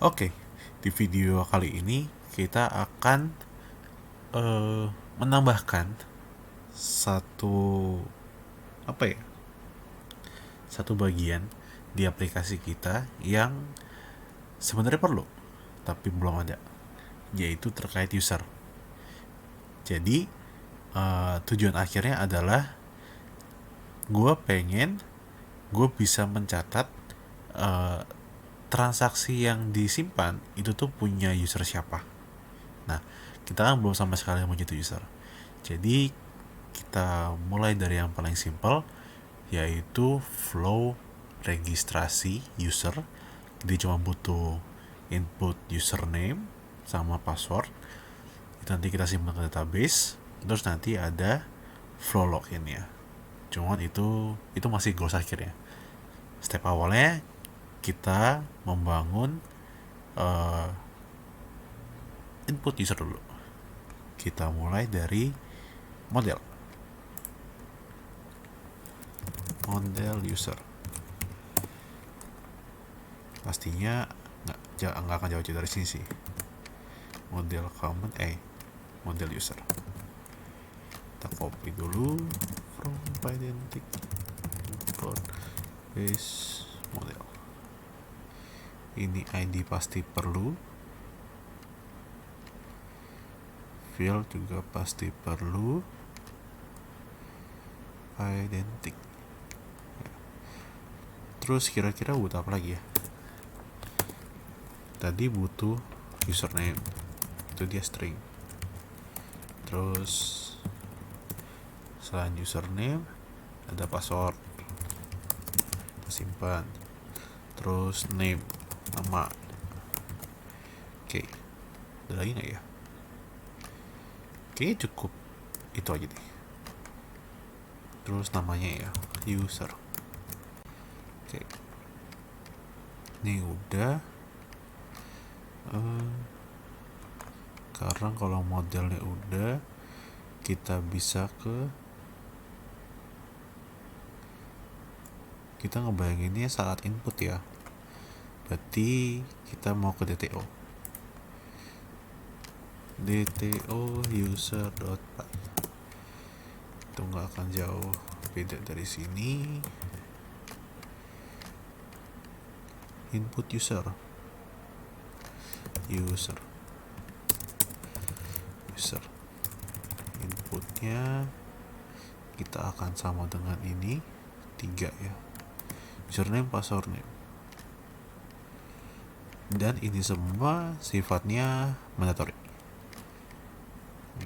Oke, di video kali ini kita akan menambahkan satu apa ya? Satu bagian di aplikasi kita yang sebenarnya perlu tapi belum ada, yaitu terkait user. Jadi tujuan akhirnya adalah gue bisa mencatat eh, transaksi yang disimpan itu tuh punya user siapa. Nah, kita kan belum sama sekali punya user. Jadi kita mulai dari yang paling simple, yaitu flow registrasi user. Dia cuma butuh input username sama password. Itu nanti kita simpan ke database. Terus nanti ada flow login ya. Cuman itu masih goals akhirnya. Step awalnya kita membangun uh, input user dulu. Kita mulai dari model user. Pastinya nggak akan jauh-jauh dari sini sih. Model common model user. Kita copy dulu from identity import base model. Ini ID pasti perlu, field juga pasti perlu, identity. Terus kira-kira butuh apa lagi ya? Tadi butuh username, itu dia string. Terus selain username ada password, kita simpan. Terus name, nama. Oke, ada lagi nggak ya? Oke, cukup itu aja deh. Terus namanya ya user. Oke, ini udah. Sekarang kalau modelnya udah, kita bisa kita ngebayanginnya saat input ya. Berarti kita mau ke DTO user.py. Itu nggak akan jauh beda dari sini. Input user inputnya kita akan sama dengan ini 3 ya, username, password, name. Dan ini semua sifatnya mandatory.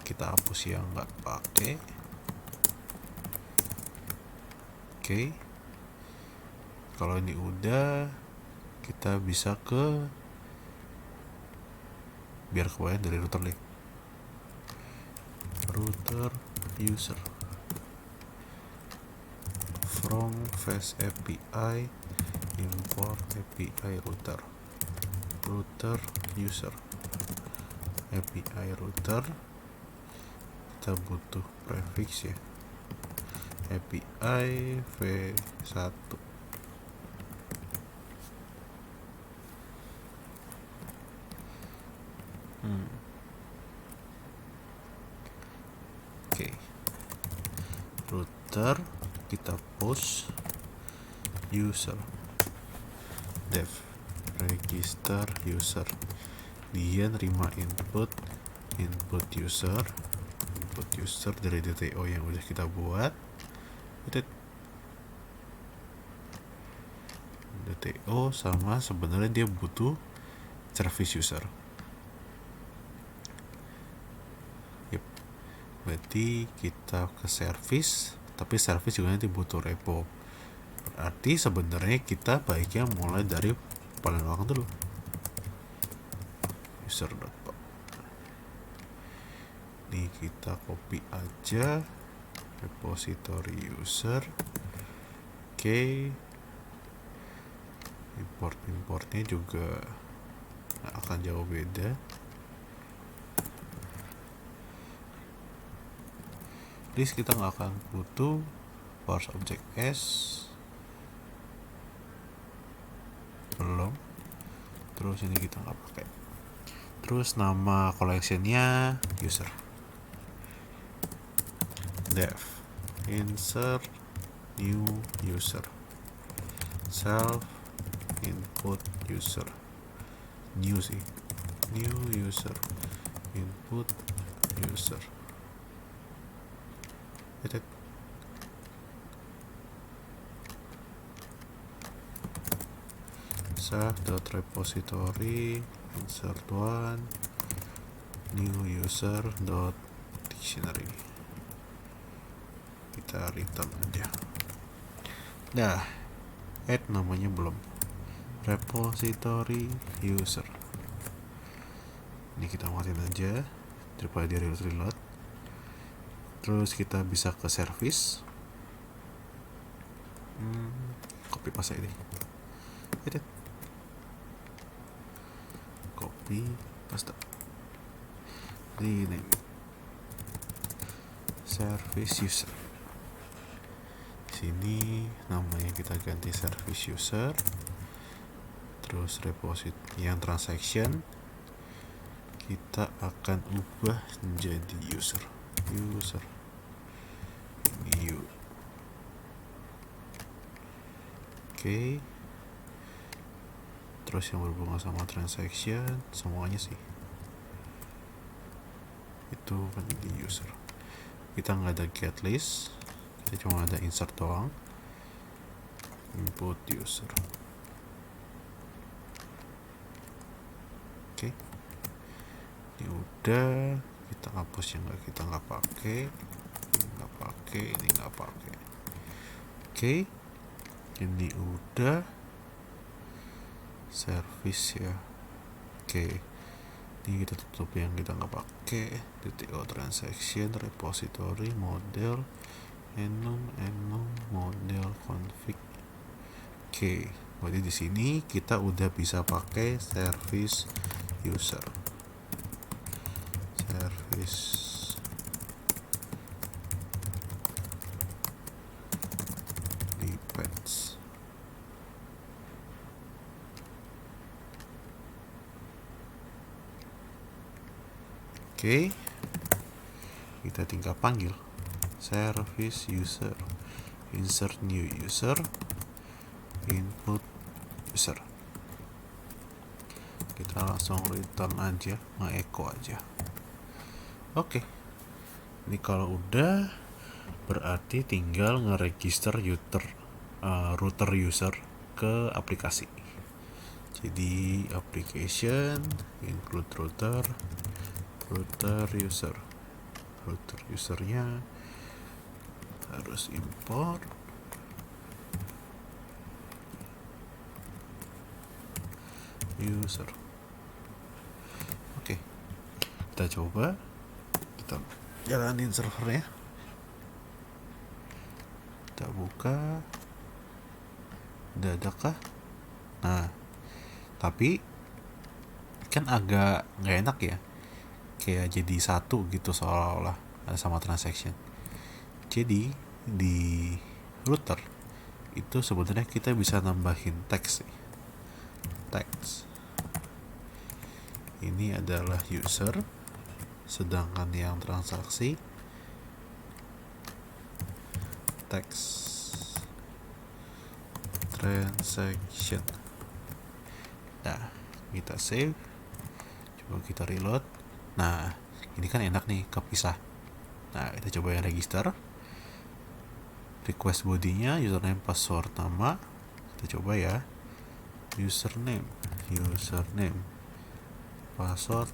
Kita hapus yang nggak pakai. Oke, kalau ini udah, kita bisa biar kebayang dari router link, router user from fast API import API router user API router. Kita butuh prefix ya, API v1. Oke, router kita post user dev register user. Dia nerima input user dari DTO yang udah kita buat. DTO sama sebenarnya dia butuh service user. Berarti kita ke service, tapi service juga nanti butuh repo. Berarti sebenarnya kita baiknya mulai dari paling belakang dulu, user.py. Ini kita copy aja repository user. Oke, importnya juga akan jauh beda. List kita nggak akan butuh parse object s, belum. terus ini kita nggak pakai. Terus nama collectionnya user, dev, insert new user, self input user, new user, input user. Self.repository insert one new user dictionary. Kita return aja. Dah, add namanya belum, repository user. Ini kita matiin aja daripada dia reload. Terus kita bisa ke service, copy paste ini, copy paste ini, service user. Sini namanya kita ganti service user. Terus repository yang transaction kita akan ubah menjadi user new. Oke. Terus yang berhubungan sama transaction semuanya sih itu menjadi user. Kita nggak ada get list, kita cuma ada insert doang, input user. Oke. Ini udah, kita hapus yang kita nggak pakai, ini nggak pakai. Oke, ini udah service ya. Oke, ini kita tutup yang kita nggak pakai. .o transaction, repository, model, enum model config. Oke, berarti di sini kita udah bisa pakai service user. Depends. Oke, kita tinggal panggil service user, insert new user, input user. Kita langsung return aja, nge-echo aja. Oke, ini kalau udah berarti tinggal nge-register router user ke aplikasi. Jadi application include router usernya harus import user. Oke, kita coba, kita jalanin servernya, kita buka, dadakah? Nah, tapi kan agak nggak enak ya, kayak jadi satu gitu seolah-olah sama transaction. Jadi di router itu sebenarnya kita bisa nambahin teks. Ini adalah user, sedangkan yang transaksi transaction. Nah, kita save, coba kita reload. Nah, ini kan enak nih, kepisah. Nah, kita coba yang register, request bodinya username, password, nama. Kita coba ya, username, password,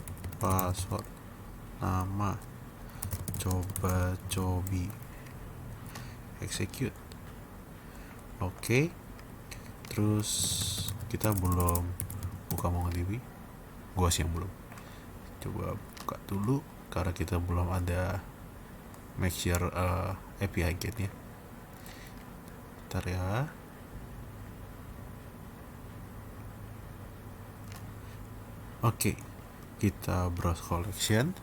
nama, cobi, execute. Oke. Terus kita belum buka MongoDB, gua sih yang belum. Coba buka dulu karena kita belum ada make sure API gate-nya. Bentar ya. Oke, kita browse collection.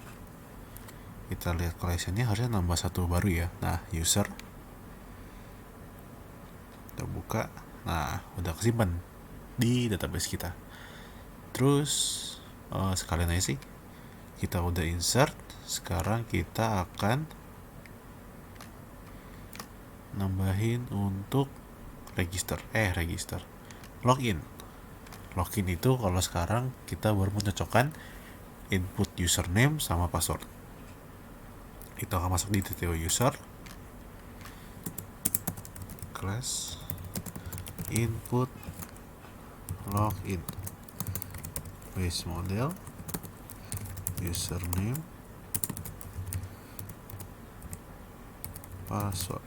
Kita lihat collectionnya harusnya nambah satu baru ya. Nah, user. Kita buka. Nah, udah kesimpan di database kita. Terus sekalian aja sih, kita udah insert. Sekarang kita akan nambahin untuk register login. Login itu kalau sekarang kita baru mencocokkan input username sama password. Itu akan masuk di TTO user class input login base model username password.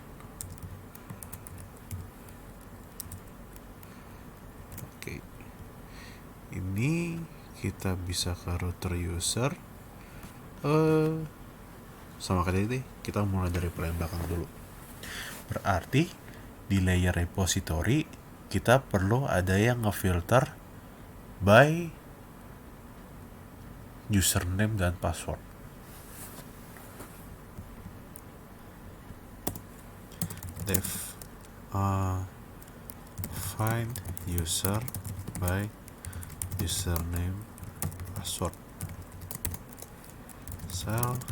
Oke, ini kita bisa ke router user. Sama kali ini kita mulai dari paling belakang dulu. Berarti di layer repository kita perlu ada yang ngefilter by username dan password. Def find user by username password. Self,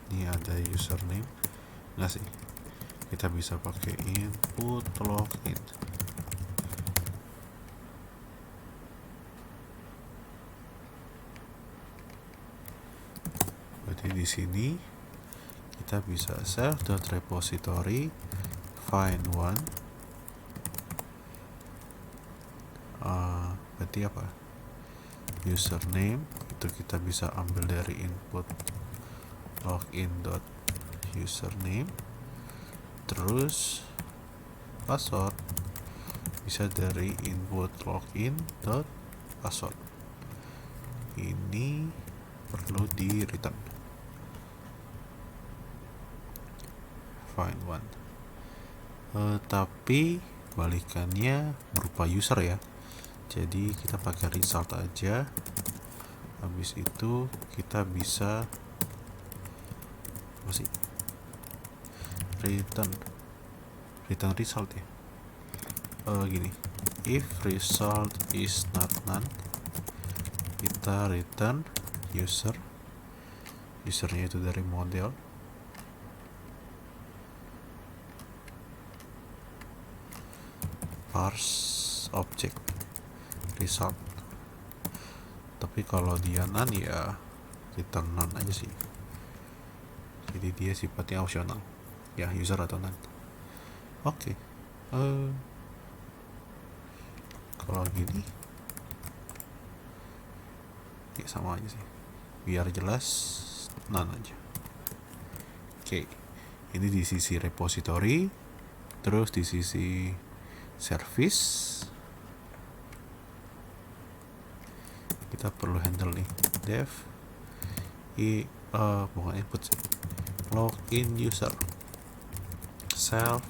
ini ada username nggak sih? Kita bisa pakai input login. Berarti di sini kita bisa self.repository find one. Berarti apa? Username itu kita bisa ambil dari input login.username. Terus password bisa dari input login.password. Ini perlu di return find one. Tapi balikannya berupa user ya. Jadi kita pakai result aja. Habis itu kita bisa apa sih? Return result ya. Gini. If result is not none, kita return usernya itu dari model parse object result. Tapi kalau dia none ya return none aja sih. Jadi dia sifatnya opsional ya, user atau none. Oke. Kalau gini ya sama aja sih, biar jelas none aja. Oke, ini di sisi repository. Terus di sisi service kita perlu handle nih def bukan input sih, login user self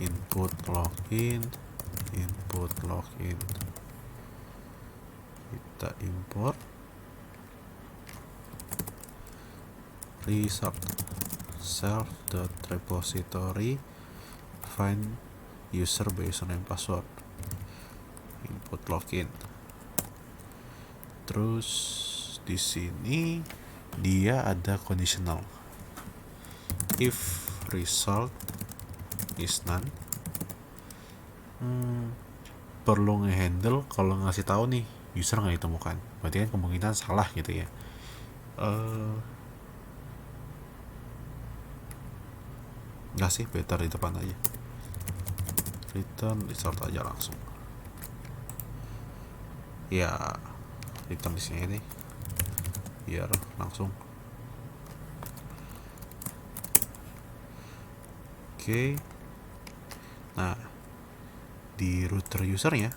input login kita import result self.repository find user by username password input login. Terus di sini dia ada conditional. If result is none, perlu ngehandle kalau ngasih tahu nih user nggak ditemukan. Berarti kan kemungkinan salah gitu ya. Nggak sih, better di depan aja. Return result aja langsung. Ya, return di sini nih, biar langsung. Oke. Nah, di router usernya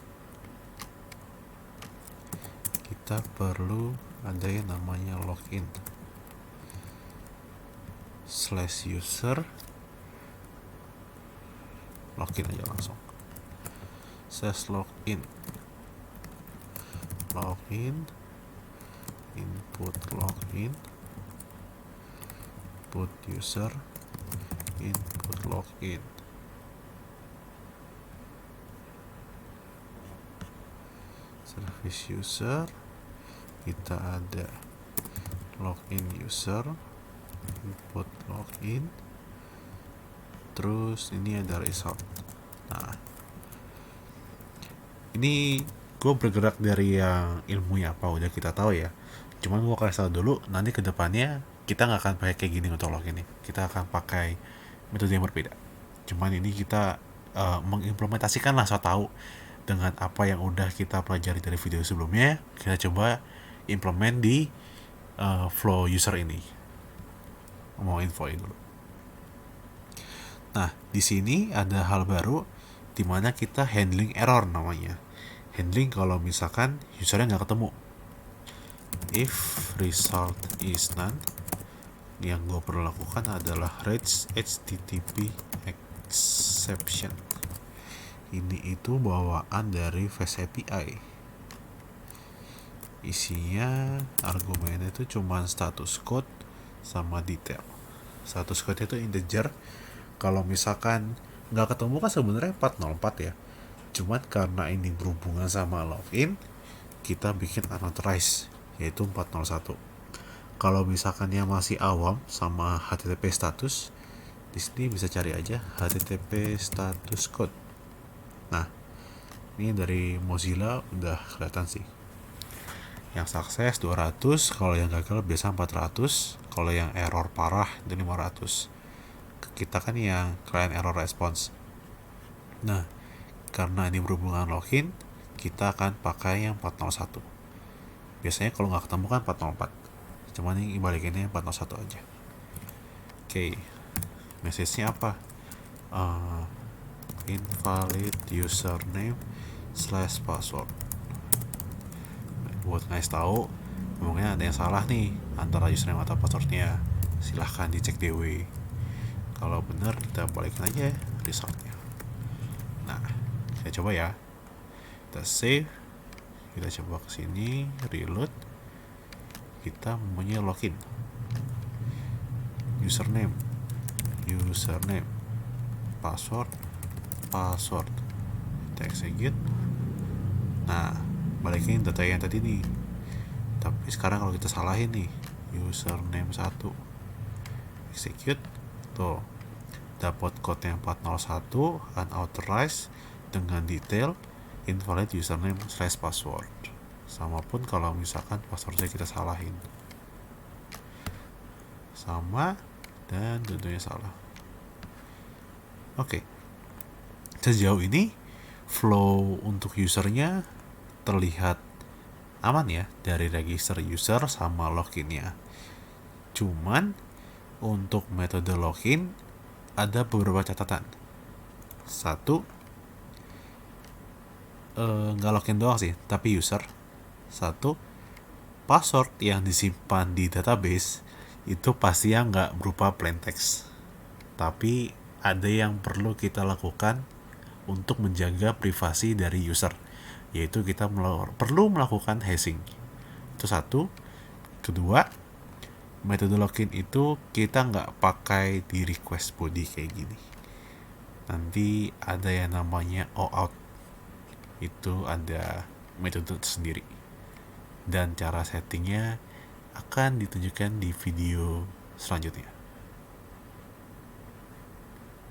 kita perlu ada yang namanya login /user login aja langsung /login input login input user input login. service user, kita ada login user, input login, terus ini ada result. Nah, ini gue bergerak dari yang ilmunya apa udah kita tahu ya, cuman gue kasih tahu dulu, nanti kedepannya kita nggak akan pakai kayak gini untuk login nih, kita akan pakai metode yang berbeda. Cuman ini kita mengimplementasikan lah, so tahu dengan apa yang udah kita pelajari dari video sebelumnya, kita coba implement di flow user ini. Mau infoin dulu. Nah, di sini ada hal baru di mana kita handling error namanya. Handling kalau misalkan usernya nggak ketemu. If result is none, yang gue perlu lakukan adalah raise HTTP exception. Ini itu bawaan dari Fast API. Isinya argumennya itu cuma status code sama detail. Status code itu integer. Kalau misalkan nggak ketemu kan sebenarnya 404 ya. Cuman karena ini berhubungan sama login, kita bikin unauthorized, yaitu 401. Kalau misalkan yang masih awam sama HTTP status, di sini bisa cari aja HTTP status code. Nah, ini dari Mozilla udah kelihatan sih. Yang sukses 200, kalau yang gagal biasa 400, kalau yang error parah itu 500. Kita kan yang client error response. Nah, karena ini berhubungan login, kita akan pakai yang 401. Biasanya kalau nggak ketemu kan 404. Cuman ini balikinnya 401 aja. Oke, message-nya apa? Invalid username / password. Buat ngasih tahu, mungkin ada yang salah nih antara username atau passwordnya. Silahkan dicek DW. Kalau benar kita balikin aja resultnya. Nah, kita coba ya. Kita save. Kita coba ke sini, reload. Kita mempunyai login. Username, password. Kita execute. Nah, balikin data yang tadi nih. Tapi sekarang kalau kita salahin nih, username 1, execute, tuh dapat code yang 401 unauthorized dengan detail invalid username / password. Sama pun kalau misalkan passwordnya kita salahin, sama dan tentunya salah. Oke, sejauh ini flow untuk usernya terlihat aman ya, dari register user sama loginnya. Cuman untuk metode login ada beberapa catatan. Satu, nggak login doang sih, tapi user. Satu, password yang disimpan di database itu pasti yang nggak berupa plain text. Tapi ada yang perlu kita lakukan untuk menjaga privasi dari user, yaitu kita perlu melakukan hashing. Itu satu. Kedua, metode login itu kita nggak pakai di request body kayak gini. Nanti ada yang namanya OAuth. Itu ada metode tersendiri. Dan cara settingnya akan ditunjukkan di video selanjutnya.